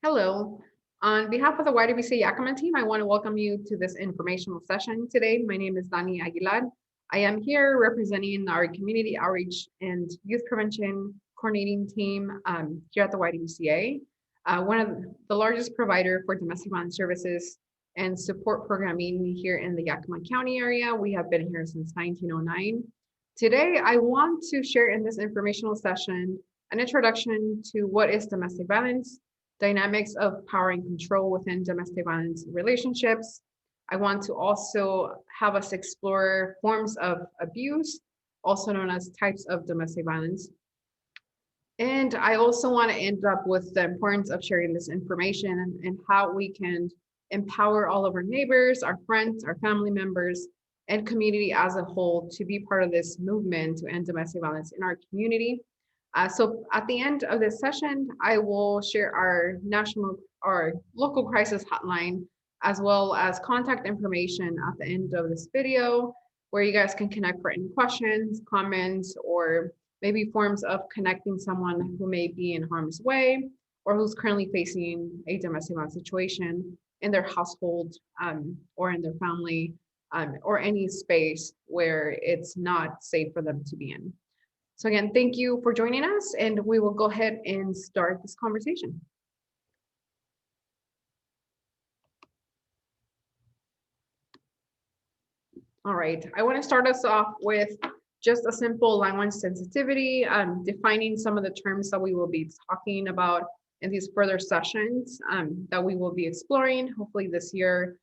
Hello. On behalf of the YWCA Yakima team, I want to welcome you to this informational session today. My name is Dani Aguilar. I am here representing our community outreach and youth prevention coordinating team here at the YWCA, one of the largest provider for domestic violence services and support programming here in the Yakima County area. We have been here since 1909. Today, I want to share in this informational session an introduction to what is domestic violence, dynamics of power and control within domestic violence relationships. I want to also have us explore forms of abuse, also known as types of domestic violence. And I also want to end up with the importance of sharing this information and how we can empower all of our neighbors, our friends, our family members, and community as a whole to be part of this movement to end domestic violence in our community. So at the end of this session, I will share our local crisis hotline, as well as contact information at the end of this video, where you guys can connect for any questions, comments, or maybe forms of connecting someone who may be in harm's way or who's currently facing a domestic violence situation in their household or in their family or any space where it's not safe for them to be in. So again, thank you for joining us, and we will go ahead and start this conversation. All right, I want to start us off with just a simple language sensitivity, defining some of the terms that we will be talking about in these further sessions that we will be exploring, hopefully this year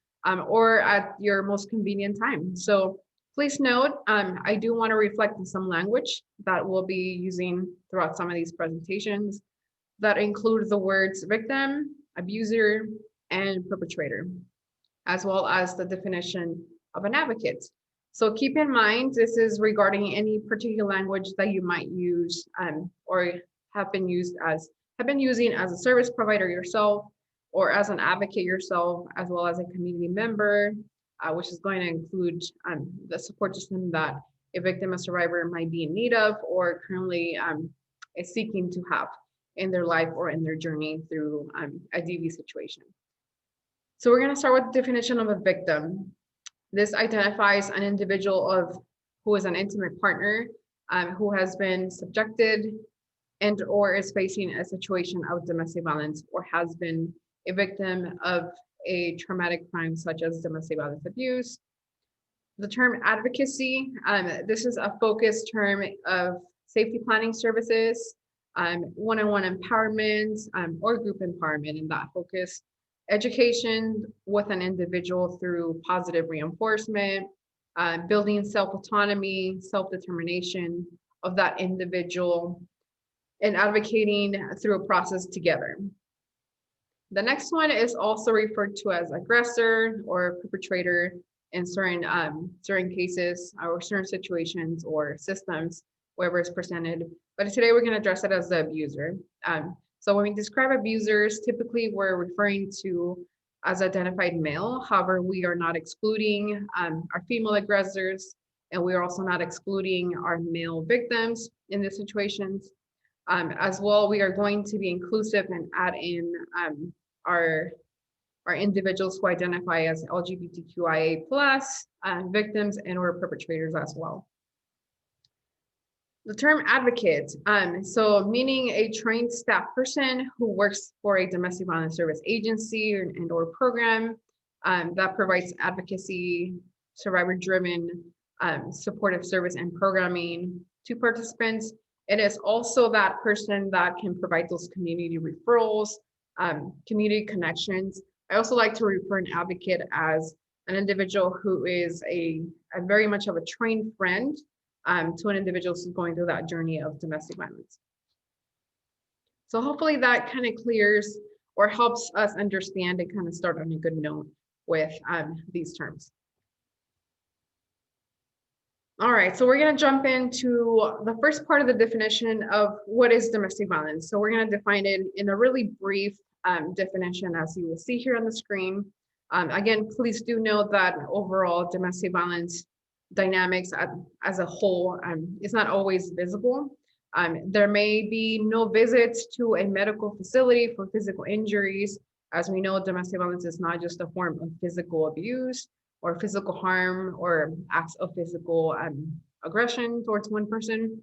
or at your most convenient time. So please note, I do want to reflect on some language that we'll be using throughout some of these presentations that include the words victim, abuser, and perpetrator, as well as the definition of an advocate. So keep in mind, this is regarding any particular language that you might use or have been using as a service provider yourself, or as an advocate yourself, as well as a community member, which is going to include the support system that a victim or survivor might be in need of or currently is seeking to have in their life or in their journey through a DV situation. So we're going to start with the definition of a victim. This identifies an individual who is an intimate partner who has been subjected and or is facing a situation of domestic violence or has been a victim of a traumatic crime such as domestic violence abuse. The term advocacy, this is a focused term of safety planning services, one-on-one empowerment or group empowerment in that focus, education with an individual through positive reinforcement, building self-autonomy, self-determination of that individual, and advocating through a process together. The next one is also referred to as aggressor or perpetrator in certain cases or certain situations or systems, wherever it's presented. But today we're going to address it as the abuser. So when we describe abusers, typically we're referring to as identified male. However, we are not excluding our female aggressors, and we are also not excluding our male victims in these situations. As well, we are going to be inclusive and add in our individuals who identify as LGBTQIA+ victims and or perpetrators as well. The term advocate, so meaning a trained staff person who works for a domestic violence service agency and or program that provides advocacy, survivor-driven supportive service and programming to participants. It is also that person that can provide those community referrals, community connections. I also like to refer an advocate as an individual who is a very much of a trained friend to an individual who's going through that journey of domestic violence. So hopefully that kind of clears or helps us understand and kind of start on a good note with these terms. All right, so we're going to jump into the first part of the definition of what is domestic violence. So we're going to define it in a really brief definition, as you will see here on the screen. Again, please do note that overall domestic violence dynamics as a whole is not always visible. There may be no visits to a medical facility for physical injuries. As we know, domestic violence is not just a form of physical abuse or physical harm or acts of physical aggression towards one person.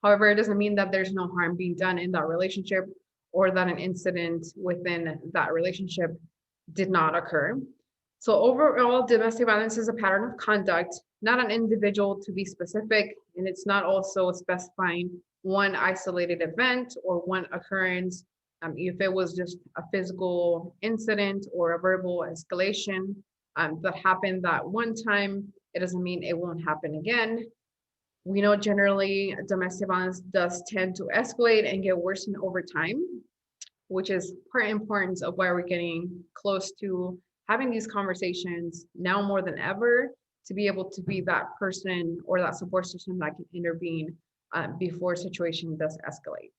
However, it doesn't mean that there's no harm being done in that relationship or that an incident within that relationship did not occur. So overall, domestic violence is a pattern of conduct, not an individual to be specific, and it's not also specifying one isolated event or one occurrence. If it was just a physical incident or a verbal escalation that happened that one time, it doesn't mean it won't happen again. We know generally domestic violence does tend to escalate and get worsened over time, which is part and importance of why we're getting close to having these conversations now more than ever, to be able to be that person or that support system that can intervene before a situation does escalate.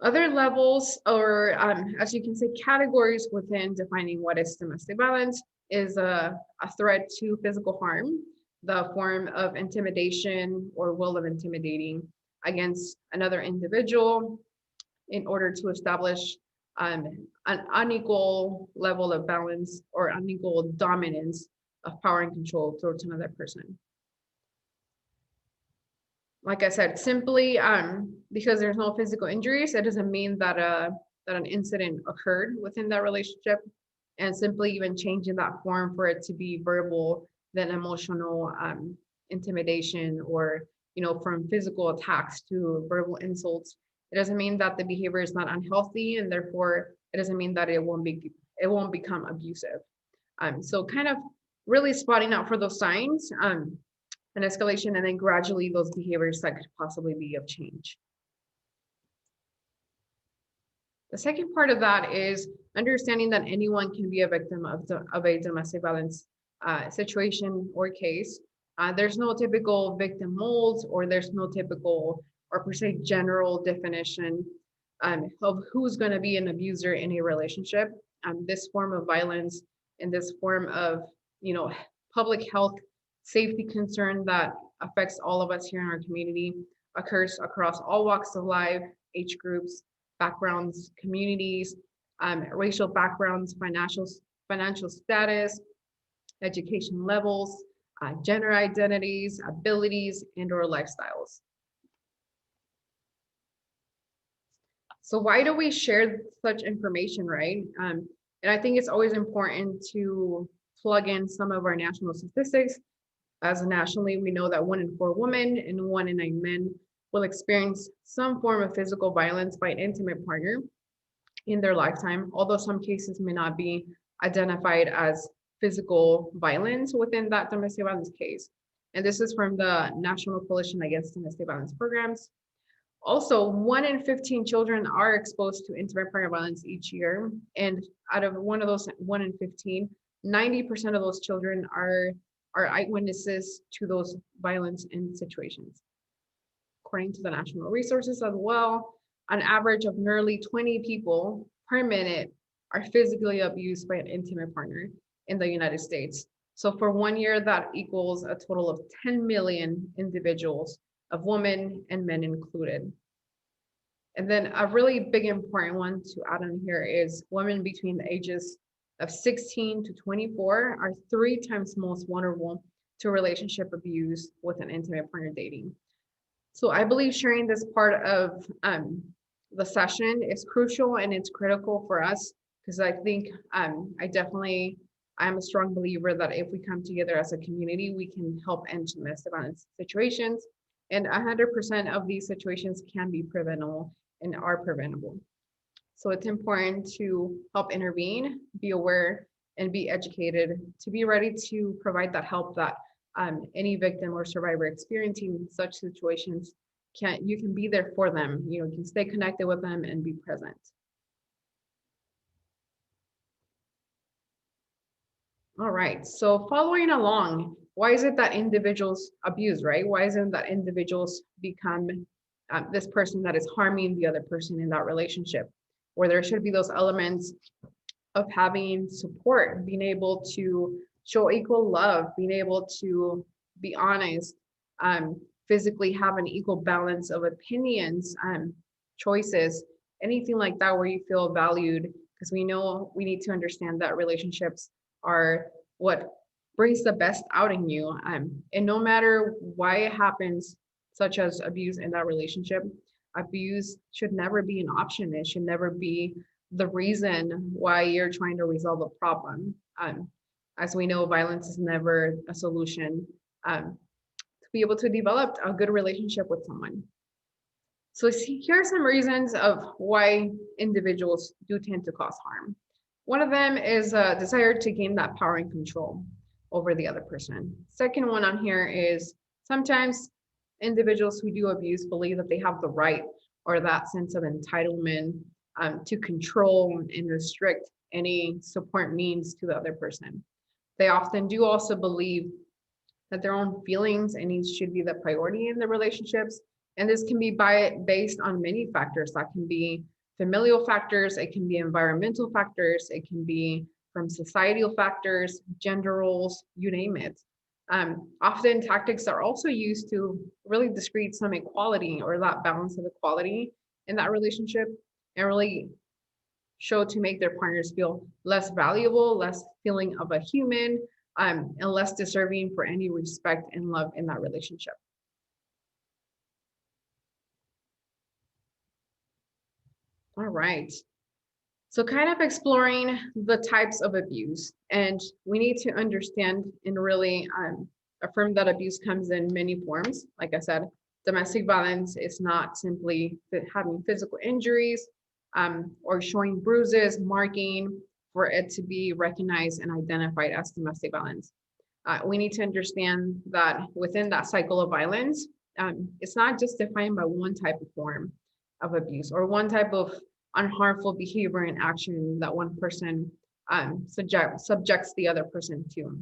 Other levels, or as you can say, categories within defining what is domestic violence is a threat to physical harm, the form of intimidation or will of intimidating against another individual in order to establish an unequal level of balance or unequal dominance of power and control towards another person. Like I said, simply because there's no physical injuries, that doesn't mean that that an incident occurred within that relationship. And simply even changing that form for it to be verbal, then emotional intimidation, or from physical attacks to verbal insults, it doesn't mean that the behavior is not unhealthy, and therefore it doesn't mean that it won't become abusive. So kind of really spotting out for those signs. An escalation, and then gradually those behaviors that could possibly be of change. The second part of that is understanding that anyone can be a victim of a domestic violence situation or case. There's no typical victim molds, or there's no typical or per se general definition of who's going to be an abuser in a relationship. This form of violence and this form of public health safety concern that affects all of us here in our community occurs across all walks of life, age groups, backgrounds, communities, racial backgrounds, financial status, education levels, gender identities, abilities, and/or lifestyles. So why do we share such information, right? And I think it's always important to plug in some of our national statistics. As nationally, we know that 1 in 4 women and 1 in 9 men will experience some form of physical violence by an intimate partner in their lifetime, although some cases may not be identified as physical violence within that domestic violence case. And this is from the National Coalition Against Domestic Violence Programs. Also, 1 in 15 children are exposed to intimate partner violence each year. And out of one of those 1 in 15, 90% of those children are eyewitnesses to those violence and situations. According to the national resources as well, an average of nearly 20 people per minute are physically abused by an intimate partner in the United States. So for 1 year, that equals a total of 10 million individuals, of women and men included. And then a really big important one to add on here is women between the ages of 16 to 24 are 3 times most vulnerable to relationship abuse with an intimate partner dating. So I believe sharing this part of the session is crucial, and it's critical for us, because I think I'm a strong believer that if we come together as a community, we can help end domestic violence situations, and 100% of these situations can be preventable and are preventable. So it's important to help intervene, be aware, and be educated to be ready to provide that help that any victim or survivor experiencing such situations you can be there for them. You can stay connected with them and be present. All right, so following along, why is it that individuals abuse, right? Why is it that individuals become this person that is harming the other person in that relationship, where there should be those elements of having support, being able to show equal love, being able to be honest, physically have an equal balance of opinions, choices, anything like that where you feel valued, because we know we need to understand that relationships are what brings the best out in you. And no matter why it happens, such as abuse in that relationship, abuse should never be an option. It should never be the reason why you're trying to resolve a problem. As we know, violence is never a solution to be able to develop a good relationship with someone. So here are some reasons of why individuals do tend to cause harm. One of them is a desire to gain that power and control over the other person. Second one on here is sometimes individuals who do abuse believe that they have the right or that sense of entitlement to control and restrict any support means to the other person. They often do also believe that their own feelings and needs should be the priority in the relationships. And this can be based on many factors. That can be familial factors, it can be environmental factors, it can be from societal factors, gender roles, you name it. Often tactics are also used to really discredit some equality or that balance of equality in that relationship, and really show to make their partners feel less valuable, less feeling of a human, and less deserving for any respect and love in that relationship. All right. So kind of exploring the types of abuse, and we need to understand and really affirm that abuse comes in many forms. Like I said, domestic violence is not simply having physical injuries or showing bruises, marking for it to be recognized and identified as domestic violence. We need to understand that within that cycle of violence, it's not just defined by one type of form of abuse or one type of unharmful behavior and action that one person subjects the other person to.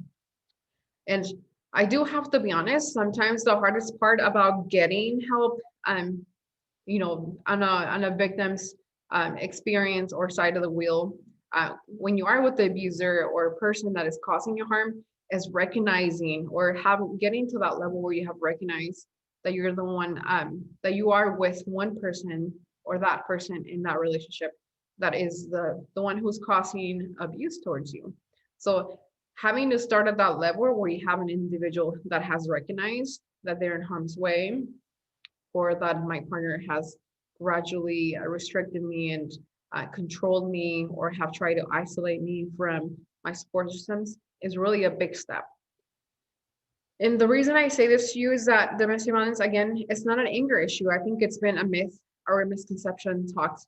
And I do have to be honest, sometimes the hardest part about getting help, on a victim's experience or side of the wheel, when you are with the abuser or a person that is causing you harm, is recognizing or getting to that level where you have recognized that you're the one, that you are with one person or that person in that relationship that is the one who's causing abuse towards you. So having to start at that level where you have an individual that has recognized that they're in harm's way, or that my partner has gradually restricted me and controlled me, or have tried to isolate me from my support systems, is really a big step. And the reason I say this to you is that domestic violence, again, it's not an anger issue. I think it's been a myth or a misconception talked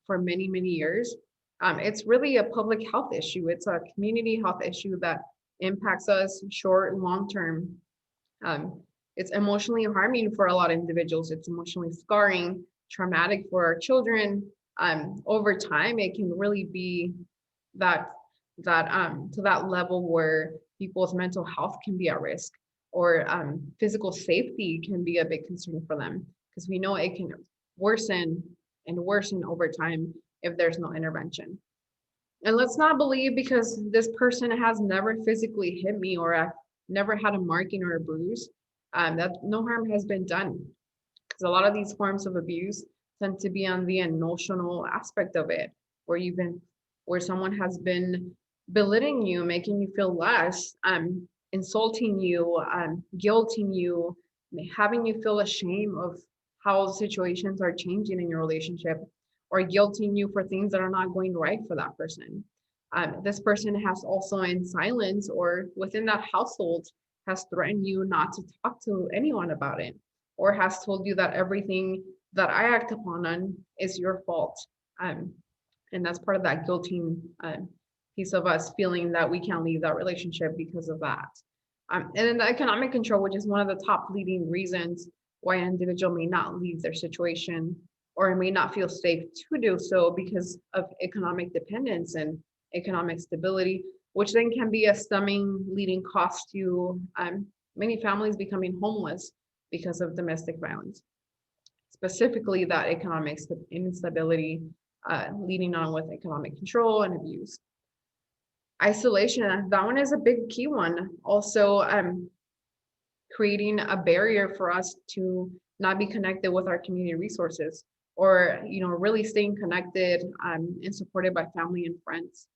for many, many years. It's really a public health issue. It's a community health issue that impacts us short and long term. It's emotionally harming for a lot of individuals. It's emotionally scarring, traumatic for our children. Over time, it can really be that to that level where people's mental health can be at risk, or physical safety can be a big concern for them, because we know it can worsen and worsen over time if there's no intervention. And let's not believe because this person has never physically hit me or never had a marking or a bruise, that no harm has been done. Because a lot of these forms of abuse tend to be on the emotional aspect of it, where someone has been belittling you, making you feel less, insulting you, guilting you, having you feel ashamed of how situations are changing in your relationship, or guilting you for things that are not going right for that person. This person has also in silence or within that household has threatened you not to talk to anyone about it, or has told you that everything that I act upon on is your fault. And that's part of that guilting piece of us feeling that we can't leave that relationship because of that. And then the economic control, which is one of the top leading reasons why an individual may not leave their situation or may not feel safe to do so, because of economic dependence and economic stability, which then can be a stemming leading cost to many families becoming homeless because of domestic violence. Specifically, that economic instability leading on with economic control and abuse. Isolation, that one is a big key one. Also, creating a barrier for us to not be connected with our community resources, or really staying connected and supported by family and friends.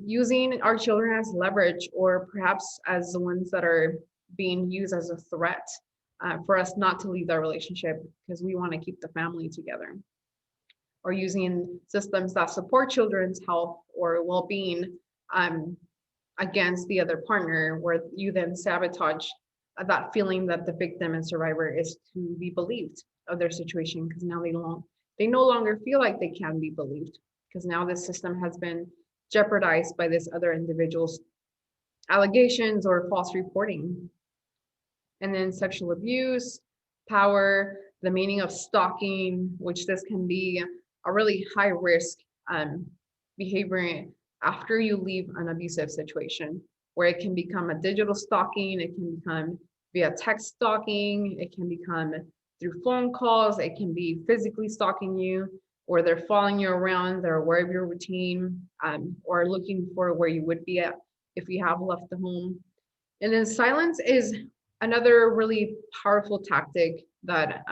Using our children as leverage, or perhaps as the ones that are being used as a threat for us not to leave that relationship because we want to keep the family together. Or using systems that support children's health or well-being against the other partner, where you then sabotage that feeling that the victim and survivor is to be believed of their situation, because now they no longer feel like they can be believed, because now the system has been jeopardized by this other individual's allegations or false reporting. And then sexual abuse, power, the meaning of stalking, which this can be a really high risk behavior after you leave an abusive situation, where it can become a digital stalking, it can become via text stalking, it can become through phone calls, it can be physically stalking you, or they're following you around, they're aware of your routine, or looking for where you would be at if you have left the home. And then silence is another really powerful tactic that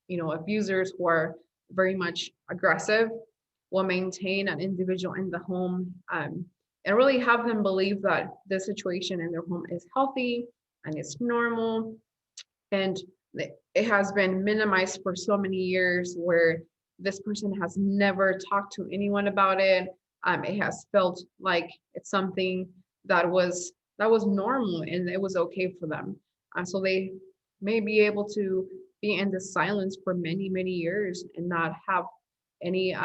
abusers who are very much aggressive will maintain an individual in the home and really have them believe that the situation in their home is healthy and it's normal, and it has been minimized for so many years, where this person has never talked to anyone about it. It has felt like it's something that was normal and it was okay for them. So they may be able to be in the silence for many, many years and not have any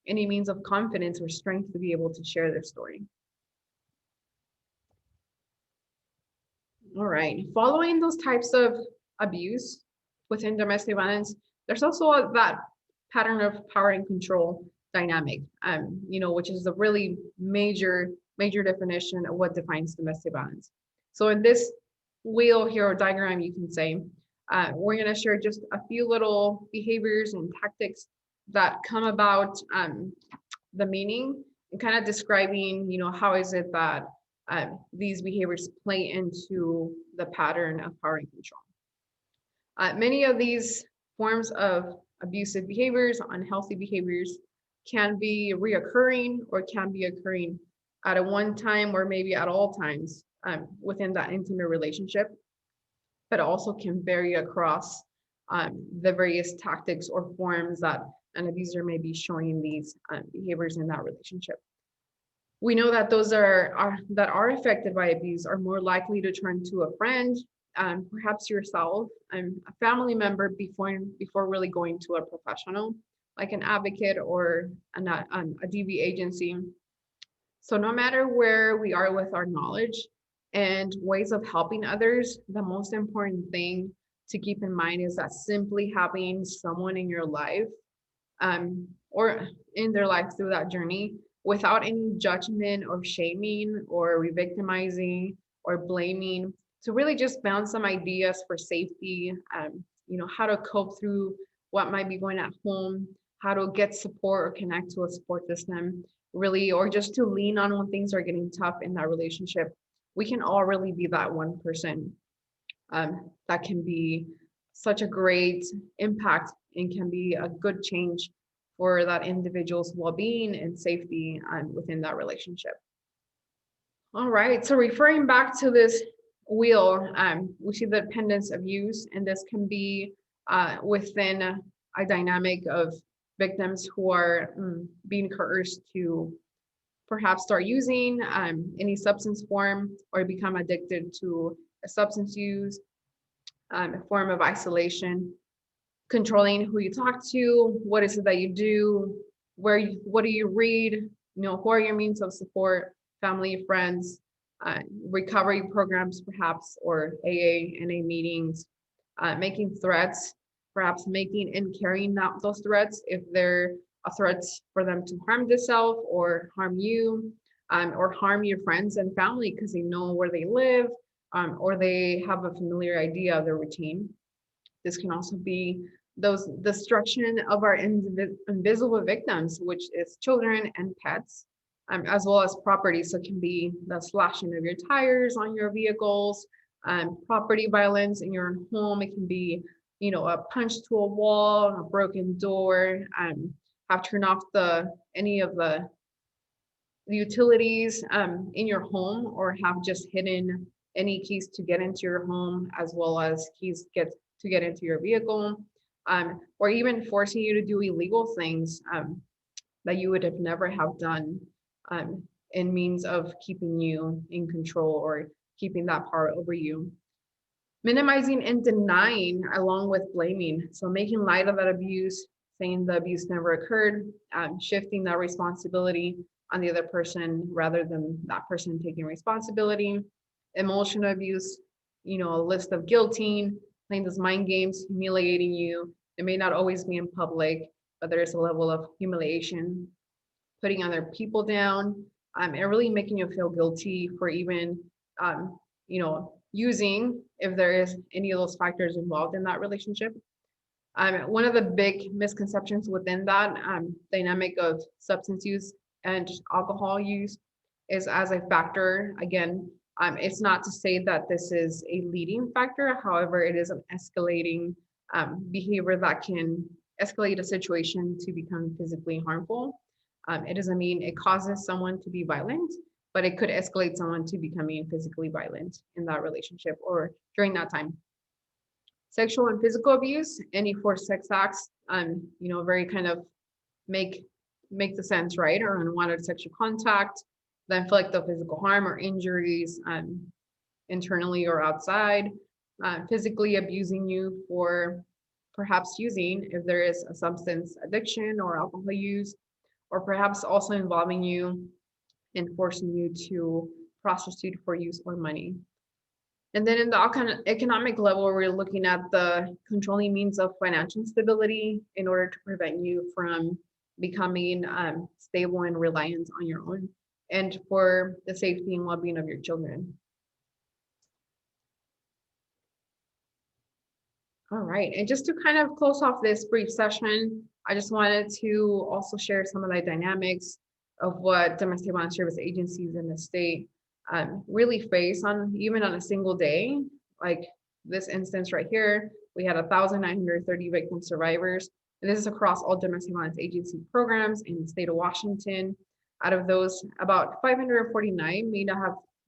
means of confidence or strength to be able to share their story. All right, following those types of abuse within domestic violence, there's also that pattern of power and control dynamic, which is a really major definition of what defines domestic violence. So in this wheel here, or diagram, you can say, we're going to share just a few little behaviors and tactics that come about the meaning, and kind of describing, how is it that these behaviors play into the pattern of power and control. Many of these forms of abusive behaviors, unhealthy behaviors, can be reoccurring or can be occurring at a one time or maybe at all times within that intimate relationship, but also can vary across the various tactics or forms that an abuser may be showing these behaviors in that relationship. We know that those that are affected by abuse are more likely to turn to a friend, perhaps yourself, a family member before really going to a professional, like an advocate or a DV agency. So no matter where we are with our knowledge and ways of helping others, the most important thing to keep in mind is that simply having someone in your life or in their life through that journey without any judgment or shaming or re-victimizing or blaming, to really just bounce some ideas for safety, how to cope through what might be going at home, how to get support or connect to a support system, really, or just to lean on when things are getting tough in that relationship. We can all really be that one person that can be such a great impact and can be a good change for that individual's well-being and safety within that relationship. All right, so referring back to this wheel, we see the dependence of use, and this can be within a dynamic of victims who are being coerced to perhaps start using any substance form or become addicted to a substance use, a form of isolation, controlling who you talk to, what is it that you do, what do you read, who are your means of support, family, friends, recovery programs perhaps, or AA, NA meetings, making threats, perhaps making and carrying out those threats if they're threats for them to harm themselves or harm you, or harm your friends and family because they know where they live, or they have a familiar idea of their routine. This can also be those destruction of our invisible victims, which is children and pets, as well as property. So it can be the slashing of your tires on your vehicles, Property violence in your own home. It can be, a punch to a wall, a broken door, have turned off any of the utilities in your home, or have just hidden any keys to get into your home, as well as keys to get into your vehicle, or even forcing you to do illegal things that you would have never have done, in means of keeping you in control or keeping that power over you. Minimizing and denying along with blaming. So making light of that abuse, saying the abuse never occurred, shifting that responsibility on the other person rather than that person taking responsibility. Emotional abuse, a list of guilting, playing those mind games, humiliating you. It may not always be in public, but there is a level of humiliation, putting other people down, and really making you feel guilty for even, using, if there is any of those factors involved in that relationship. One of the big misconceptions within that dynamic of substance use and alcohol use is as a factor. Again, it's not to say that this is a leading factor. However, it is an escalating behavior that can escalate a situation to become physically harmful. It doesn't mean it causes someone to be violent, but it could escalate someone to becoming physically violent in that relationship or during that time. Sexual and physical abuse, any forced sex acts, very kind of make the sense, right? Or unwanted sexual contact, the inflict of physical harm or injuries, internally or outside, physically abusing you for perhaps using, if there is a substance addiction or alcohol use, or perhaps also involving you and forcing you to prostitute for use or money. And then in the economic level, we're looking at the controlling means of financial stability in order to prevent you from becoming stable and reliant on your own, and for the safety and well-being of your children. All right, and just to kind of close off this brief session, I just wanted to also share some of the dynamics of what domestic violence service agencies in the state really face even on a single day. Like this instance right here, we had 1,930 victim survivors, and this is across all domestic violence agency programs in the state of Washington. Out of those, about 549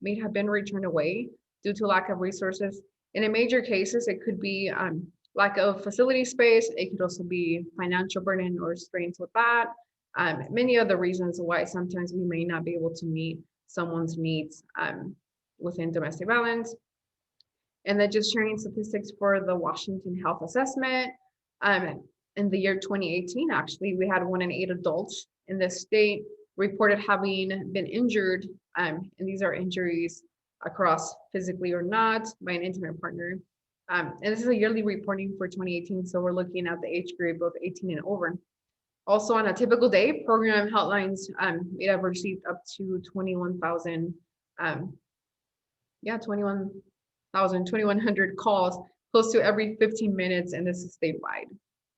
may have been returned away due to lack of resources. And in major cases, it could be lack of facility space. It could also be financial burden or strains with that. Many other reasons why sometimes we may not be able to meet someone's needs within domestic violence. And then just sharing statistics for the Washington Health Assessment. In the year 2018, actually, we had 1 in 8 adults in this state reported having been injured, and these are injuries across physically or not by an intimate partner. And this is a yearly reporting for 2018, so we're looking at the age group of 18 and over. Also, on a typical day, program hotlines may have received up to 2,100 calls, close to every 15 minutes, and this is statewide.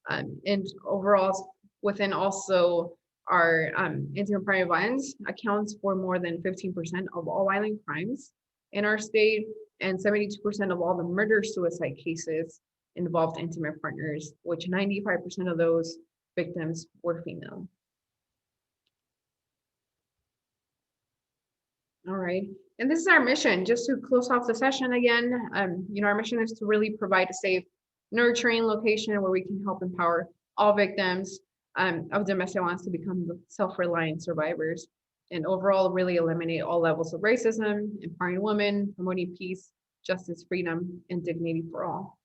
And overall, within also our intimate partner violence accounts for more than 15% of all violent crimes in our state, and 72% of all the murder-suicide cases involved intimate partners, which 95% of those victims were female. All right, and this is our mission. Just to close off the session again, our mission is to really provide a safe, nurturing location where we can help empower all victims of domestic violence to become self-reliant survivors, and overall really eliminate all levels of racism, empowering women, promoting peace, justice, freedom, and dignity for all.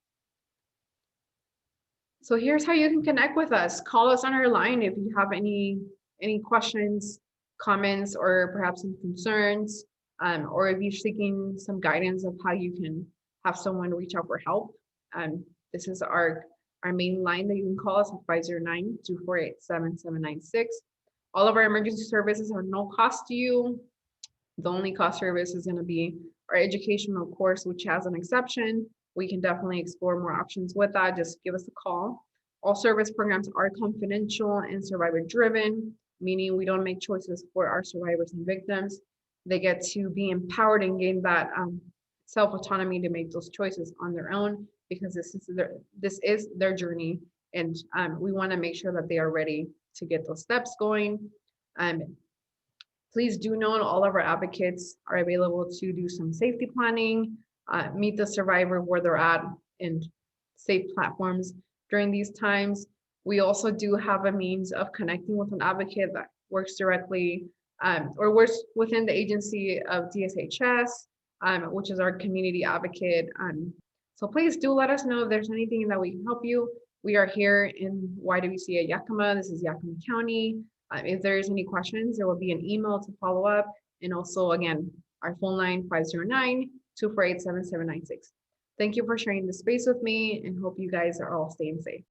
So here's how you can connect with us. Call us on our line if you have any questions, comments, or perhaps some concerns, or if you're seeking some guidance of how you can have someone reach out for help. This is our main line that you can call us at 509-248-7796. All of our emergency services are no cost to you. The only cost service is going to be our educational course, which has an exception. We can definitely explore more options with that. Just give us a call. All service programs are confidential and survivor driven, meaning we don't make choices for our survivors and victims. They get to be empowered and gain that self-autonomy to make those choices on their own, because this is their journey, and we want to make sure that they are ready to get those steps going. Please do know all of our advocates are available to do some safety planning, meet the survivor where they're at, and safe platforms during these times. We also do have a means of connecting with an advocate that works directly or works within the agency of DSHS, which is our community advocate. So please do let us know if there's anything that we can help you. We are here in YWCA Yakima. This is Yakima County. If there is any questions, there will be an email to follow up. And also, again, our phone line 509-248-7796. Thank you for sharing the space with me, and hope you guys are all staying safe.